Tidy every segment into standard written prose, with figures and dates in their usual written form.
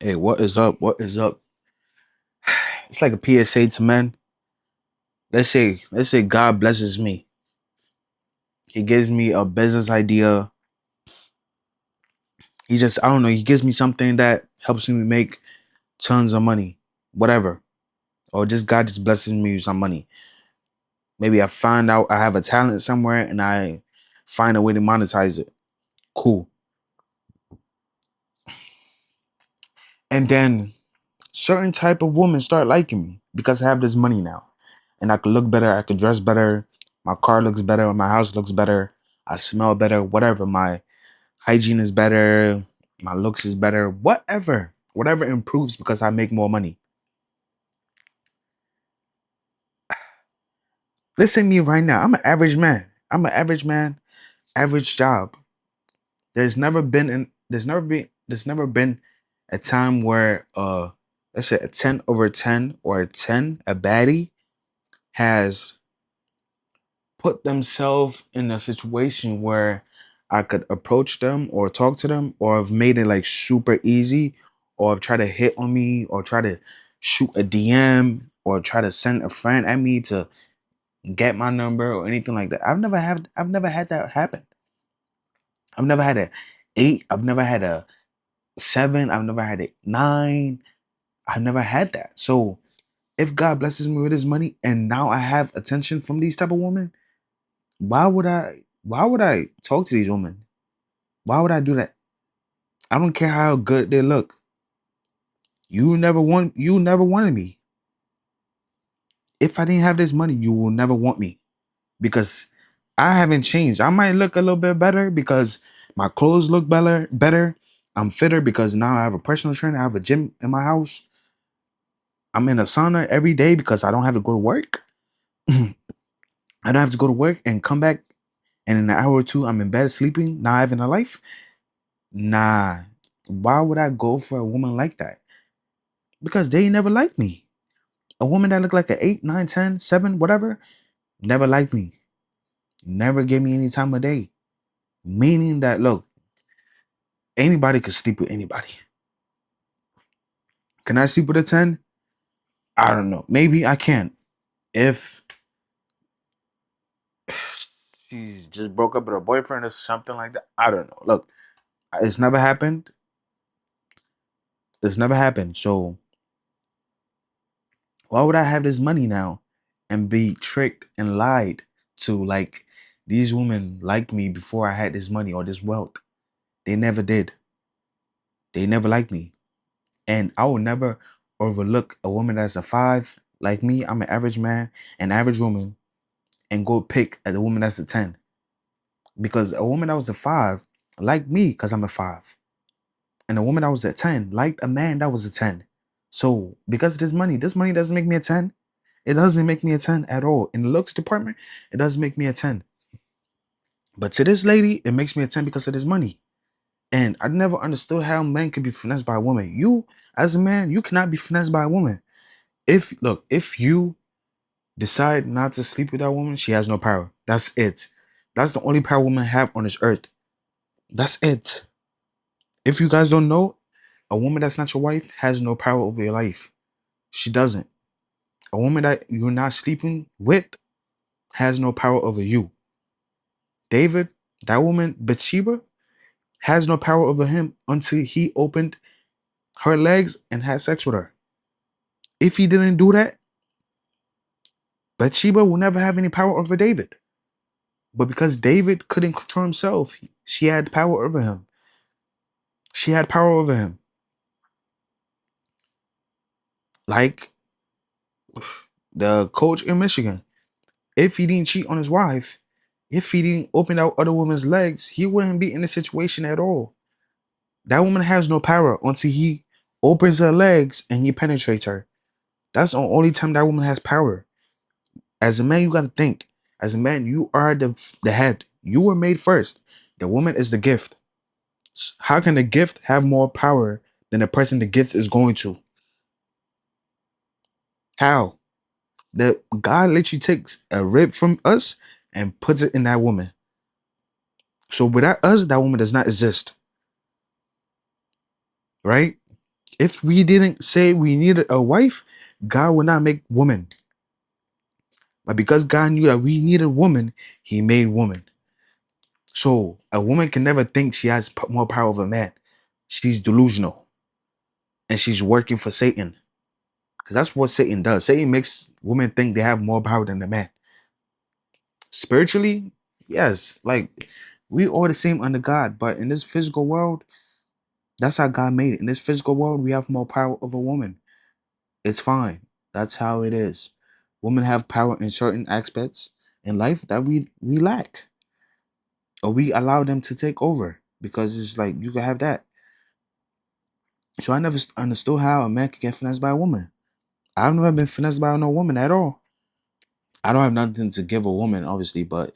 Hey, what is up? What is up? It's like a PSA to men. Let's say God blesses me. He gives me a business idea. I don't know, he gives me something that helps me make tons of money. Whatever. Or just God just blesses me with some money. Maybe I find out I have a talent somewhere and I find a way to monetize it. Cool. And then certain type of women start liking me because I have this money now. And I can look better, I can dress better, my car looks better, my house looks better, I smell better, whatever. My hygiene is better, my looks is better, whatever improves because I make more money. Listen to me right now. I'm an average man. I'm an average man, average job. There's never been a time where let's say a 10 over 10 or a 10, a baddie, has put themselves in a situation where I could approach them or talk to them, or have made it like super easy, or have tried to hit on me, or try to shoot a DM, or try to send a friend at me to get my number or anything like that. I've never had that happen. I've never had a 8, I've never had a 7, I've never had a 9. I've never had that. So if God blesses me with his money and now I have attention from these type of women, why would I talk to these women? Why would I do that? I don't care how good they look. You never wanted me. If I didn't have this money, you will never want me because I haven't changed. I might look a little bit better because my clothes look better. I'm fitter because now I have a personal trainer. I have a gym in my house. I'm in a sauna every day because I don't have to go to work. I don't have to go to work and come back, and in an hour or two I'm in bed sleeping, not having a life. Nah. Why would I go for a woman like that? Because they never liked me. A woman that looked like an 8, 9, 10, 7, whatever, never liked me. Never gave me any time of day. Meaning that, look, anybody could sleep with anybody. Can I sleep with a 10? I don't know. Maybe I can. If she's just broke up with her boyfriend or something like that. I don't know. Look, it's never happened. It's never happened. So why would I have this money now and be tricked and lied to, like, these women liked me before I had this money or this wealth? They never did. They never liked me. And I will never overlook a woman that's a 5 like me. I'm an average man, an average woman, and go pick a woman that's a 10. Because a woman that was a 5 liked me because I'm a 5. And a woman that was a 10 liked a man that was a 10. So because of this money doesn't make me a 10. It doesn't make me a 10 at all. In the looks department, it doesn't make me a 10. But to this lady, it makes me a 10 because of this money. And I never understood how men could be finessed by a woman. You, as a man, you cannot be finessed by a woman. If you decide not to sleep with that woman, she has no power. That's it. That's the only power women have on this earth. That's it. If you guys don't know, a woman that's not your wife has no power over your life. She doesn't. A woman that you're not sleeping with has no power over you. David, that woman, Bathsheba, has no power over him until he opened her legs and had sex with her. If he didn't do that, Bathsheba will never have any power over David. But because David couldn't control himself, she had power over him. She had power over him. Like the coach in Michigan. If he didn't cheat on his wife, if he didn't open out other women's legs, he wouldn't be in the situation at all. That woman has no power until he opens her legs and he penetrates her. That's the only time that woman has power. As a man, you got to think. As a man, you are the head. You were made first. The woman is the gift. How can the gift have more power than the person the gift is going to? How? The God literally takes a rib from us and puts it in that woman. So without us, that woman does not exist. Right? If we didn't say we needed a wife, God would not make woman. But because God knew that we needed woman, he made woman. So a woman can never think she has more power over a man. She's delusional. And she's working for Satan. Because that's what Satan does. Satan makes women think they have more power than the man. Spiritually, yes. Like, we all the same under God. But in this physical world, that's how God made it. In this physical world, we have more power over women. It's fine. That's how it is. Women have power in certain aspects in life that we lack. Or we allow them to take over. Because it's like, you can have that. So I never understood how a man could get finessed by a woman. I've never been finessed by no woman at all. I don't have nothing to give a woman, obviously, but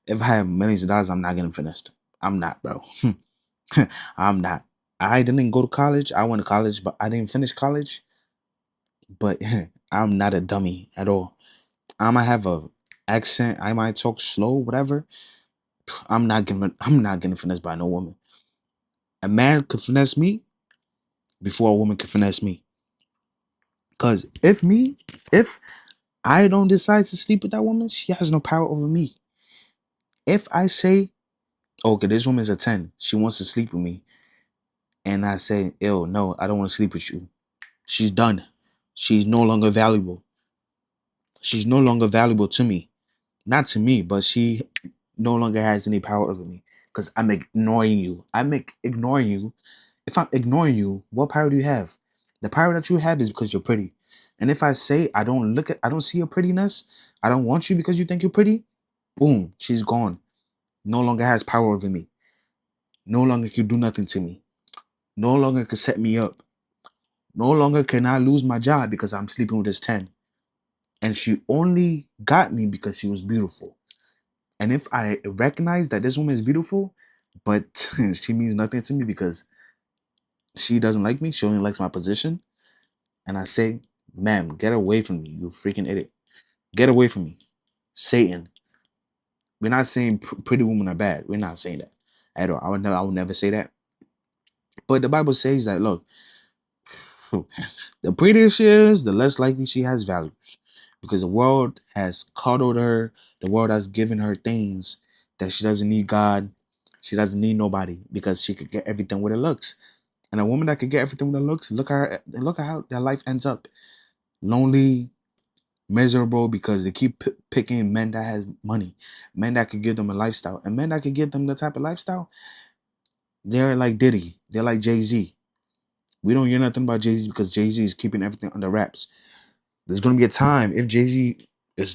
if I have millions of dollars, I'm not getting finessed. I'm not, bro. I'm not. I didn't go to college. I went to college, but I didn't finish college. But I'm not a dummy at all. I might have a accent. I might talk slow, whatever. I'm not getting finessed by no woman. A man could finesse me before a woman could finesse me. Cause if I don't decide to sleep with that woman, she has no power over me. If I say, okay, this woman's a 10, she wants to sleep with me, and I say, ew, no, I don't want to sleep with you. She's done. She's no longer valuable. She's no longer valuable to me. Not to me, but she no longer has any power over me. Because I'm ignoring you. Ignoring you. If I'm ignoring you, what power do you have? The power that you have is because you're pretty. And if I say I don't see your prettiness, I don't want you because you think you're pretty, boom, she's gone. No longer has power over me. No longer can do nothing to me. No longer can set me up. No longer can I lose my job because I'm sleeping with this 10. And she only got me because she was beautiful. And if I recognize that this woman is beautiful, but she means nothing to me because she doesn't like me, she only likes my position, and I say, ma'am, get away from me, you freaking idiot. Get away from me. Satan. We're not saying pretty women are bad. We're not saying that at all. I would never say that. But the Bible says that, look, the prettier she is, the less likely she has values. Because the world has coddled her, the world has given her things that she doesn't need God, she doesn't need nobody because she could get everything with her looks. And a woman that could get everything with her looks, look at how their life ends up. Lonely, miserable because they keep picking men that has money, men that could give them a lifestyle. And men that could give them the type of lifestyle, they're like Diddy, they're like Jay-Z. We don't hear nothing about Jay-Z because Jay-Z is keeping everything under wraps. There's going to be a time if Jay-Z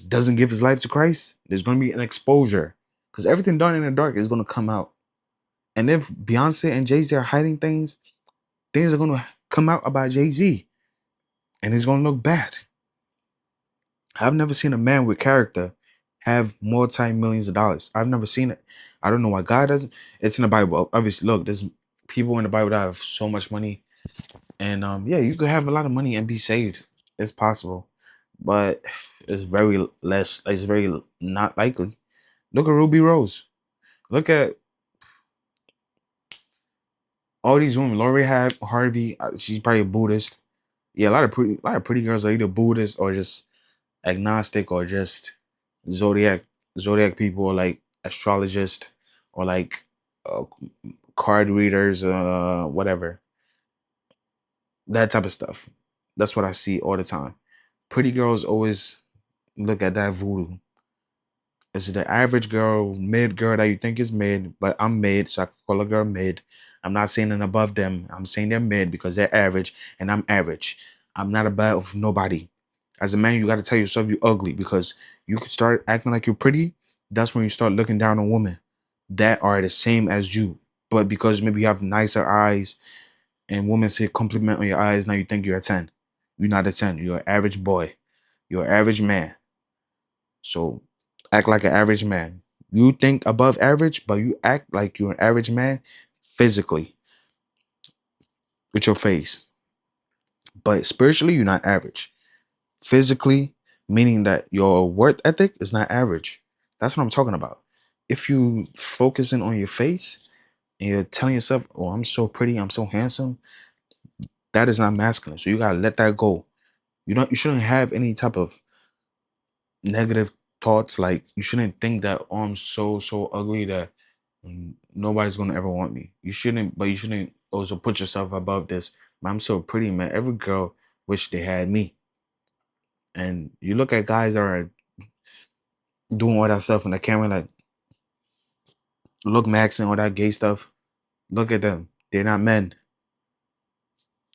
doesn't give his life to Christ, there's going to be an exposure because everything done in the dark is going to come out. And if Beyonce and Jay-Z are hiding things are going to come out about Jay-Z and it's going to look bad. I've never seen a man with character have multi-millions of dollars. I've never seen it. I don't know why God doesn't. It's in the Bible. Obviously, look, there's people in the Bible that have so much money. And yeah, you could have a lot of money and be saved. It's possible. But it's very less, it's very not likely. Look at Ruby Rose. Look at all these women. Lori Harvey, she's probably a Buddhist. Yeah, a lot of pretty girls are either Buddhist or just agnostic or just zodiac zodiac people or like astrologists or like uh, card readers, whatever, that type of stuff. That's what I see all the time. Pretty girls always look at that voodoo. It's the average girl, mid girl that you think is mid, but I'm mid, so I can call a girl mid. I'm not saying I'm above them. I'm saying they're mid because they're average and I'm average. I'm not above nobody. As a man, you got to tell yourself you're ugly because you could start acting like you're pretty. That's when you start looking down on women that are the same as you. But because maybe you have nicer eyes and women say compliment on your eyes, now you think you're a 10. You're not a 10. You're an average boy. You're an average man. So act like an average man. You think above average, but you act like you're an average man physically with your face. But spiritually, you're not average. Physically, meaning that your worth ethic is not average. That's what I'm talking about. If you focusing on your face and you're telling yourself, "Oh, I'm so pretty, I'm so handsome," That is not masculine. So you gotta let that go. You shouldn't have any type of negative thoughts. Like you shouldn't think that, oh, I'm so ugly that nobody's gonna ever want me. You shouldn't also put yourself above this. Man, I'm so pretty, man. Every girl wish they had me. And you look at guys that are doing all that stuff on the camera, like look maxing all that gay stuff. Look at them. They're not men.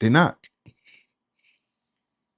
They're not.